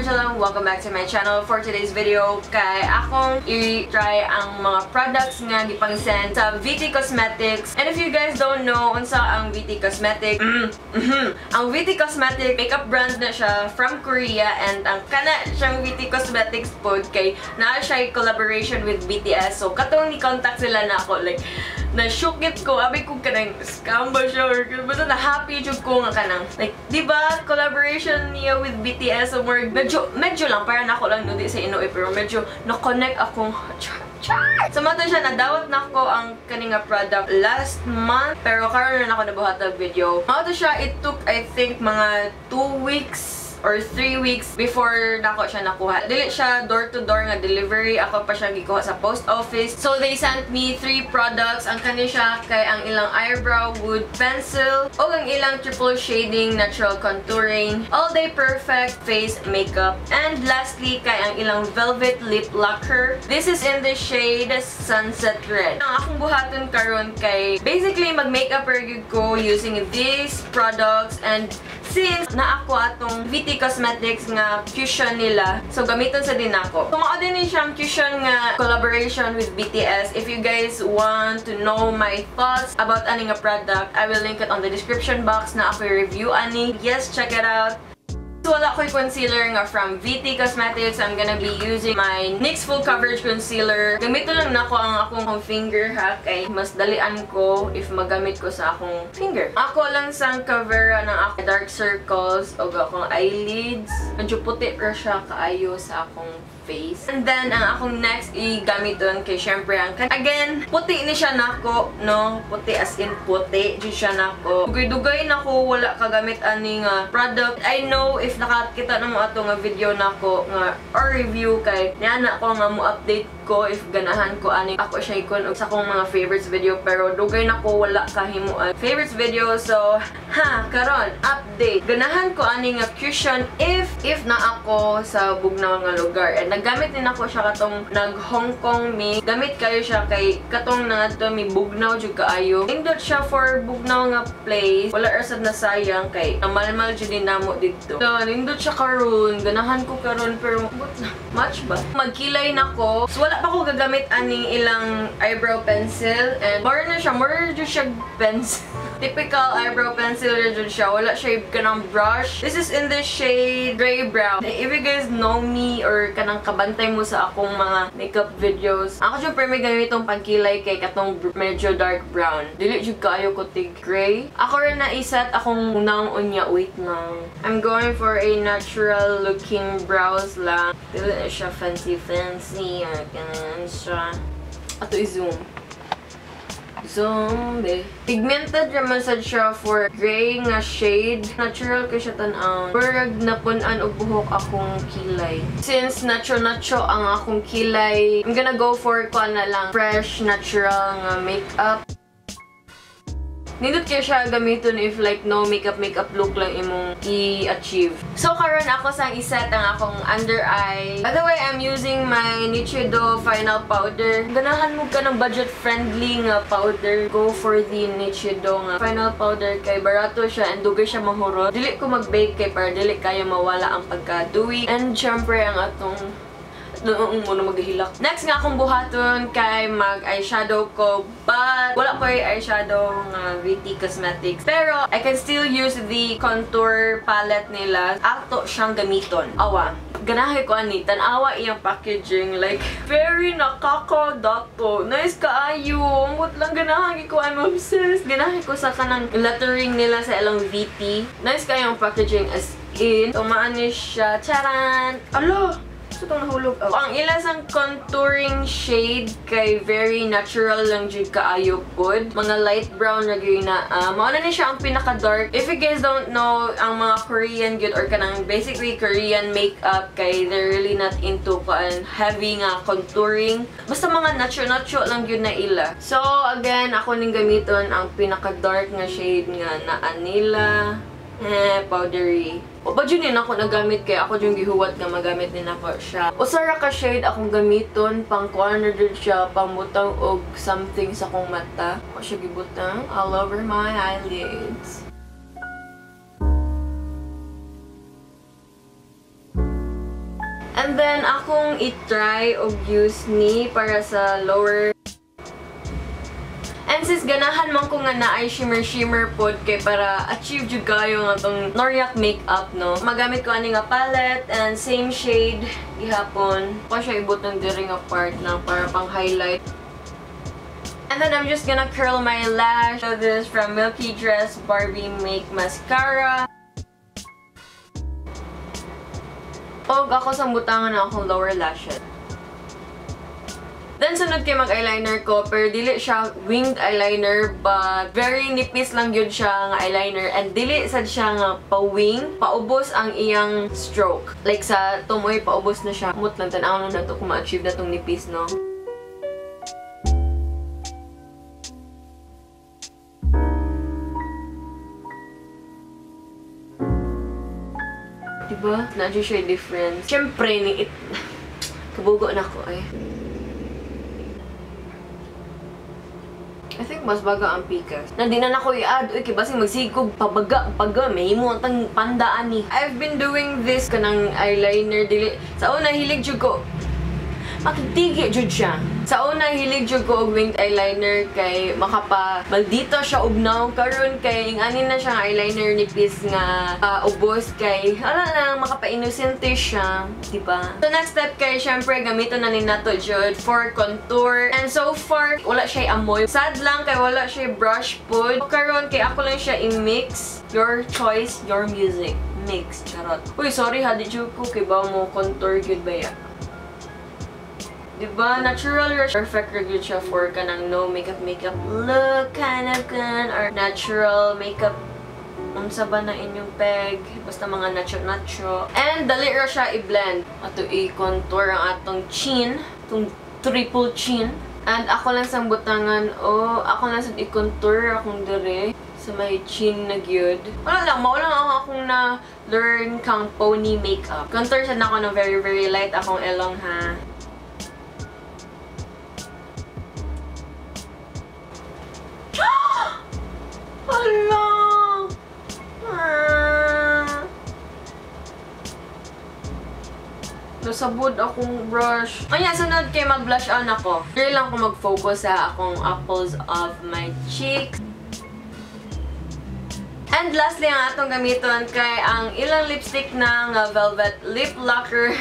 Angela, welcome back to my channel. For today's video, kay akong i-try ang mga products nga gipang-send sa VT Cosmetics. And if you guys don't know unsa ang VT Cosmetics, ang VT Cosmetics makeup brand na siya from Korea, and ang kana siyang VT Cosmetics pod kay naa siya collaboration with BTS. So katong ni contact sila na ako, like na-shookit ko, abi ko kanang scam ba siya or basta na-happy jud ko nga kanang like, di ba, collaboration niya with BTS, so more, medyo lang, para na ako lang nudi sa Inoy, pero medyo na-connect akong so mato siya, nadawat na ako ang kaninga product last month, pero karon na ako nabuhat ang video. Mato siya, it took, I think, mga 2 weeks or 3 weeks before nako siya nakuha. Dili siya door-to-door nga delivery. Ako pa siya gikuha sa post office. So they sent me 3 products. Ang kani siya kay ang ilang eyebrow wood pencil o ang ilang triple shading natural contouring, all day perfect face makeup, and lastly kay ang ilang velvet lip lacquer. This is in the shade Sunset Red. Ang akong buhaton karon kay basically mag-makeup ko using these products, and since na ako atong VT Cosmetics nga fusion nila, so gamiton sa din ako. Kumao din siyang fusion nga collaboration with BTS. If you guys want to know my thoughts about ani nga product, I will link it on the description box na ako review ani. Yes, check it out. So, wala ko'y concealer nga from VT Cosmetics. I'm gonna be using my NYX Full Coverage Concealer. Gamito lang na ko ang akong finger hack, kay mas dalian ko if magamit ko sa akong finger. Ako lang sang cover ng akong dark circles o akong eyelids. Medyo puti ra siya kaayo sa akong face. And then, ang akong next i-gamiton kay syempre ang again, puti ni siya nako, no? Puti as in puti. Di siya nako. Dugay-dugay nako, wala kagamit ani nga product. I know if nakakita na mo ato nga video nako nga or review kay niana ko nga mo update ko if ganahan ko ani ako siya ikon og sa akong mga favorites video, pero dugay nako wala kahimuan favorites video. So karon update, ganahan ko ani nga cushion if na ako sa bugnaw nga lugar, and nagamit din ako siya katong nag Hong Kong mi, gamit kayo siya kay katong na to mi bugnaw jud kaayo, indot siya for bugnaw nga place, wala rasad na sayang kay malmal jud din namo didto. So indot siya karon, ganahan ko karon, pero much ba magkilay nako. So wala pa ko gagamit aning ilang eyebrow pencil, and more na siya, more jud siya pencil. Typical eyebrow pencil jud siya, wala siya kanang brush. This is in the shade gray brown. If you guys know me or kanang kabantay mo sa akong mga makeup videos, ako syempre may gamitong pangkilay kay katong medyo dark brown. Dili jud kaayo ko tig gray. Ako rin na iset akong naong unya. Wait lang. I'm going for a natural looking brows lang. Dili na siya fancy or ganun siya. Ato i-zoom. Zombie. Pigmented naman sad siya for gray nga shade. Natural ko siya tan-aw. Murag napunan og buhok akong kilay. Since natural ang akong kilay, I'm gonna go for ko na lang fresh natural nga makeup. Nindot kaya siya gamiton if like no makeup look lang imong i-achieve. So karon ako sang iset ang akong under eye. By the way, I'm using my Nichido final powder. Ganahan mo ka ng budget friendly nga powder, go for the Nichido nga final powder kay barato siya and dugay siya mahurot. Dili ko mag-bake kay para dili kayo mawala ang pagka-dewy. And syempre ang atong muna maghihilak. Next nga akong buhaton kay mag-eyeshadow ko, but wala ko yung eyeshadow nga VT Cosmetics. Pero I can still use the contour palette nila. Ato siyang gamiton. Awa. Ganahe ko ani, tanawa iyang packaging, like very nakakadato. Nice kaayo. Amot lang ganahe ko, I'm obsessed. Ganahe ko sa kanang lettering nila sa ilang VT. Nice kayong packaging as in. Tumaan siya. Charan! Alo! So, itong nahulog. Ang ilasang contouring shade kay very natural lang jud kaayo pod. Mga light brown na gyud na. Mauna ni siya ang pinaka-dark. If you guys don't know, ang mga Korean good or kanang basically Korean makeup kay they're really not into heavy nga contouring. Basta mga nacho lang yun na ila. So, again, ako ning gamiton ang pinaka-dark nga shade nga naa nila. Powdery. O ba dyan ako nagamit kaya ako dyan gihuwat nga magamit din ako siya. Usara ka shade akong gamiton, pang corner din siya, pamutang og something sa kong mata. O siya gibutang all over my eyelids. And then, akong i-try og use ni para sa lower. And since ganahan man ko nga na ay shimmer pod kay para achieve jud kayo nga tong Noriac makeup, no? Magamit ko ani nga palette and same shade gihapon. Ko siya ibutang diri nga part lang para pang highlight. And then I'm just gonna curl my lash. So this is from Milky Dress Barbie Make Mascara. Og ako sa butangan na akong lower lashes. Then sunod kay mag-eyeliner ko, pero dili siya winged eyeliner, but very nipis lang yun siya nga eyeliner. And dili sad siya nga pa-wing, paubos ang iyang stroke. Like sa tumoy, paubos na siya. Mut lang, tanaw na to kung ma-achieve na tong nipis, no? Diba? Na-adjust siya difference. Siyempre, kabugo na ko ay. I think mas baga ang pikas. Nandi na ako i-add. Uy, kibasing magsigog pabaga. May mo ang pandaan ni. I've been doing this kanang eyeliner. Dili. Sa una, hilig jud ko. Makitigi jud siya. Sa una, hilig jud ko og winged eyeliner kay makapa maldito siya ugnaw. Karon kay ingani na siya eyeliner nipis nga ubos kay ala lang makapa-innocente siya, diba? So next step kay syempre gamiton na ni nato jud for contour. And so far wala siya amoy. Sad lang kay wala siya brush pod. Karon kay ako lang siya i-mix. Your choice, your music. Mix, charot. Uy, sorry ha, di jud ko kay ba mo contour gyud ba ya? Diba? Natural rush. Perfect review siya for kanang no makeup look kind of gan or natural makeup. Unsa ba na inyong peg? Basta mga nacho. And dali ra siya i-blend. Ato i-contour ang atong chin. Itong triple chin. And ako lang sang butangan. Ako lang sang i-contour akong dire. Sa may chin na gyud. Wala lang. Maulang akong na learn kang pony makeup. Contour siya na ako ng very light akong elong ha. Hala! Nasabod akong brush. Anya, sunod kay mag-blush on ako. Here lang ko mag-focus sa akong apples of my cheeks. And lastly, ang atong gamiton kay ang ilang lipstick na nga velvet lip lacquer.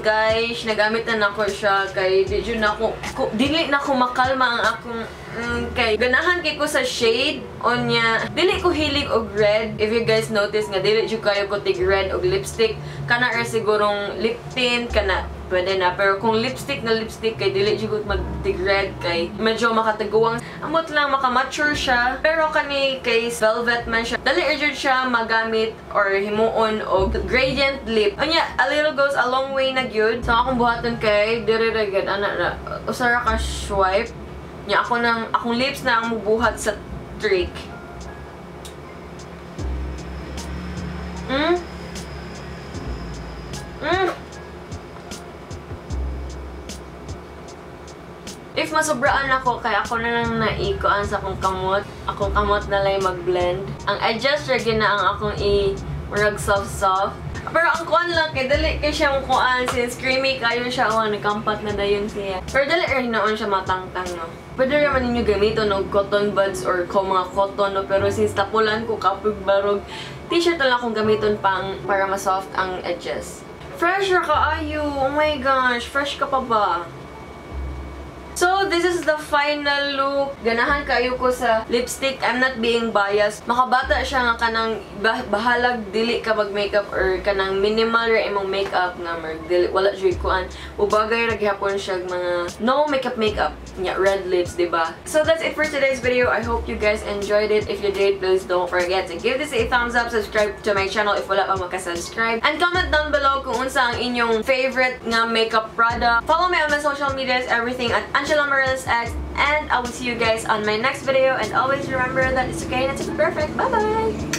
Guys, nagamit na ako siya kay dili na ako makalma ang akong kay ganahan kay ko sa shade onya. Dili ko hilig og red. If you guys notice nga dili jud kayo ko tig red og lipstick. Kana ra sigurong lip tint kana pwede na, pero kung lipstick kay dili jud mag-tig red kay medyo makataguwang. Amot lang maka-mature siya, pero kani kay velvet man siya. Dali jud siya magamit or himuon og gradient lip. Unya, a little goes a long way na gyud. So akong buhaton kay dire ra gid ana ra. Usara ka swipe. Nya akong lips na ang mubuhat sa trick. If masobraan ako, kaya ako na lang naikuan sa akong kamot. Akong kamot na lang mag-blend. Ang adjust rin na ang akong i-murag soft. Pero ang kuan lang kay dali kay siya ang kuan since creamy kayo siya nagkampat na dayon siya. Pero dali rin naon siya matangtang, no. Pwede naman ninyo gamiton og cotton buds or mga cotton, no, pero since tapulan ko kapag barog t-shirt lang akong gamiton pang para ma-soft ang edges. Fresh ra kaayo. Oh my gosh, fresh ka pa ba? So, this is the final look. Ganahan kayo ko sa lipstick. I'm not being biased. Makabata siya nga kanang bahalag dili ka mag-makeup or kanang minimal ra imong makeup nga dili wala jud kuan. Ubagay ra gyapon siya mga no makeup. Yeah, red lips, diba? So, that's it for today's video. I hope you guys enjoyed it. If you did, please don't forget to give this a thumbs up, subscribe to my channel if wala pa maka-subscribe, and comment down below kung unsa ang inyong favorite nga makeup product. Follow me on my social medias, everything at angeladymorales, and I will see you guys on my next video. And always remember that it's okay not to be perfect. Bye bye!